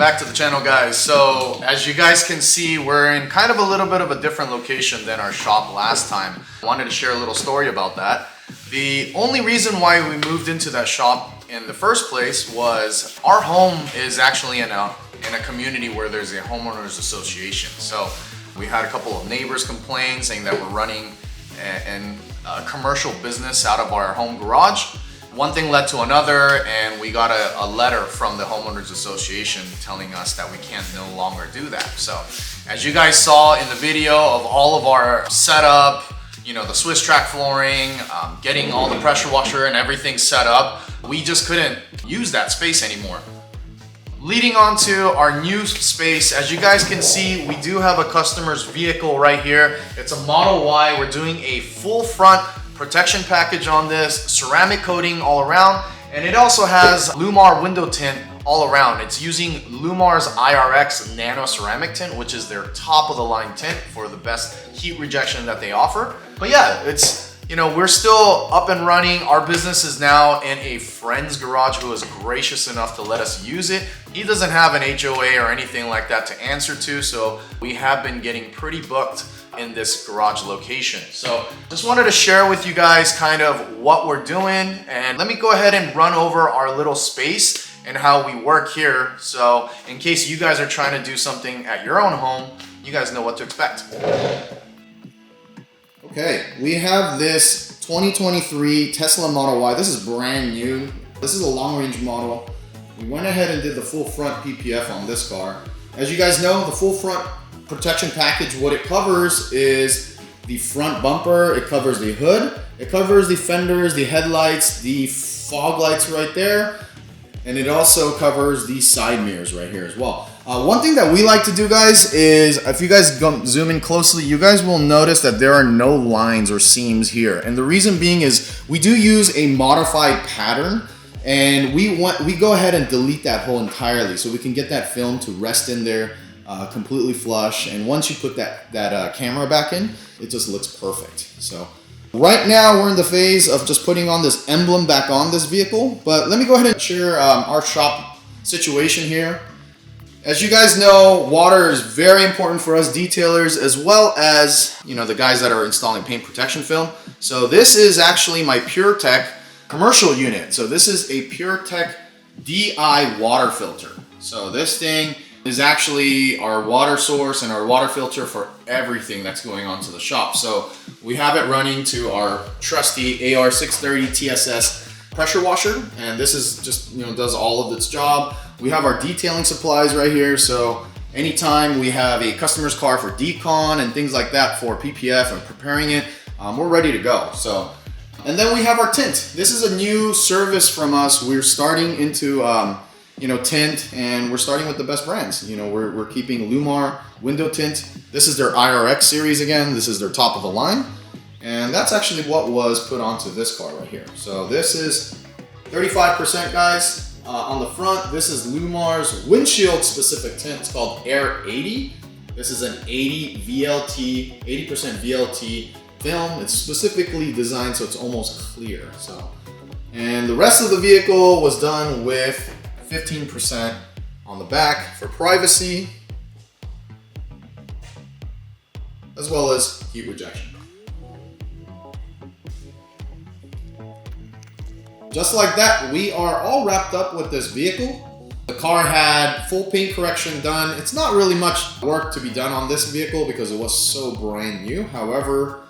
back to the channel, guys. So as you guys can see, we're in kind of a little bit of a different location than our shop last time. I wanted to share a little story about that. The only reason why we moved into that shop in the first place was our home is actually in a community where there's a homeowners association. So we had a couple of neighbors complain saying that we're running a commercial business out of our home garage. One thing led to another, and we got a letter from the homeowners association telling us that we can't no longer do that. So as you guys saw in the video of all of our setup, you know, the Swiss track flooring, getting all the pressure washer and everything set up, we just couldn't use that space anymore. Leading on to our new space, as you guys can see, we do have a customer's vehicle right here. It's a Model Y. We're doing a full front protection package on this, ceramic coating all around, and it also has Llumar window tint all around. It's using Llumar IRX Nano Ceramic Tint, which is their top of the line tint for the best heat rejection that they offer. But yeah, it's, you know, we're still up and running. Our business is now in a friend's garage who is gracious enough to let us use it. He doesn't have an HOA or anything like that to answer to, so we have been getting pretty booked in this garage location. So just wanted to share with you guys kind of what we're doing, and let me go ahead and run over our little space and how we work here. So in case you guys are trying to do something at your own home, you guys know what to expect. Okay, we have this 2023 Tesla Model Y. This is brand new. This is a long range model. We went ahead and did the full front PPF on this car. As you guys know, the full front protection package, what it covers is the front bumper, it covers the hood, it covers the fenders, the headlights, the fog lights right there, and it also covers the side mirrors right here as well. One thing that we like to do, guys, is if you guys zoom in closely, you guys will notice that there are no lines or seams here. And the reason being is we do use a modified pattern, and we go ahead and delete that hole entirely so we can get that film to rest in there completely flush. And once you put that camera back in, it just looks perfect. So right now we're in the phase of just putting on this emblem back on this vehicle. But let me go ahead and share our shop situation here. As you guys know, water is very important for us detailers, as well as, you know, the guys that are installing paint protection film. So this is actually my PureTech commercial unit. So this is a PureTech DI water filter. So this thing is actually our water source and our water filter for everything that's going on to the shop. So we have it running to our trusty AR630 TSS pressure washer, and this is just, you know, does all of its job. We have our detailing supplies right here, so anytime we have a customer's car for decon and things like that for PPF and preparing it, we're ready to go. So, and then we have our tint. This is a new service from us. We're starting into you know, tint, and we're starting with the best brands. You know, we're keeping Llumar window tint. This is their IRX series again. This is their top of the line. And that's actually what was put onto this car right here. So this is 35%, guys. On the front, this is Llumar's windshield specific tint. It's called Air 80. This is an 80% VLT film. It's specifically designed so it's almost clear. So, and the rest of the vehicle was done with 15% on the back for privacy, as well as heat rejection. Just like that, we are all wrapped up with this vehicle. The car had full paint correction done. It's not really much work to be done on this vehicle because it was so brand new. However,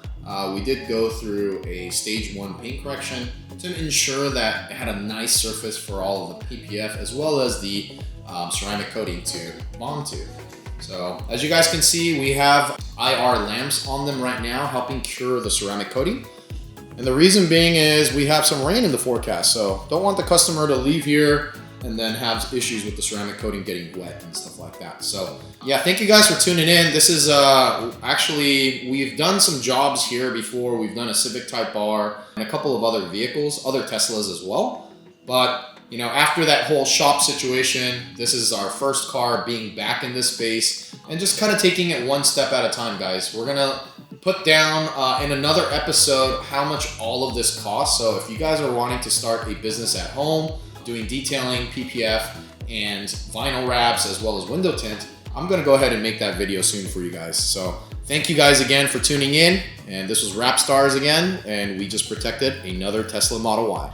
we did go through a stage 1 paint correction to ensure that it had a nice surface for all of the PPF, as well as the ceramic coating to bond to. So as you guys can see, we have IR lamps on them right now, helping cure the ceramic coating. And the reason being is we have some rain in the forecast, so don't want the customer to leave here and then have issues with the ceramic coating getting wet and stuff like that. So yeah, thank you guys for tuning in. This is actually, we've done some jobs here before. We've done a Civic Type R and a couple of other vehicles, other Teslas as well. But you know, after that whole shop situation, this is our first car being back in this space and just kind of taking it one step at a time, guys. We're gonna put down in another episode how much all of this costs. So if you guys are wanting to start a business at home, doing detailing, PPF, and vinyl wraps, as well as window tint, I'm gonna go ahead and make that video soon for you guys. So thank you guys again for tuning in. And this was Wrap Stars again, and we just protected another Tesla Model Y.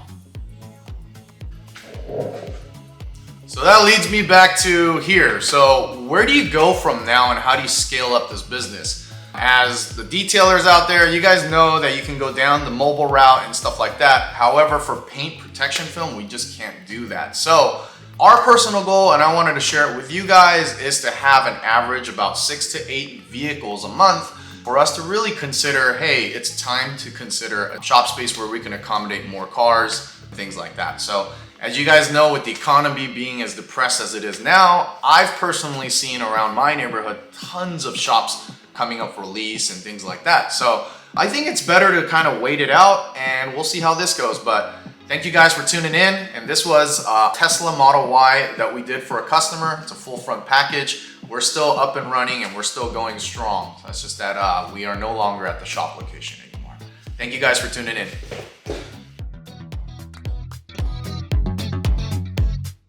So that leads me back to here. So where do you go from now and how do you scale up this business? As the detailers out there, you guys know that you can go down the mobile route and stuff like that. However, for paint protection film, we just can't do that. So our personal goal, and I wanted to share it with you guys, is to have an average about 6 to 8 vehicles a month for us to really consider, hey, it's time to consider a shop space where we can accommodate more cars, things like that. So as you guys know, with the economy being as depressed as it is now, I've personally seen around my neighborhood tons of shops coming up for lease and things like that. So I think it's better to kind of wait it out, and we'll see how this goes. But thank you guys for tuning in. And this was a Tesla Model Y that we did for a customer. It's a full front package. We're still up and running and we're still going strong. That's just that we are no longer at the shop location anymore. Thank you guys for tuning in.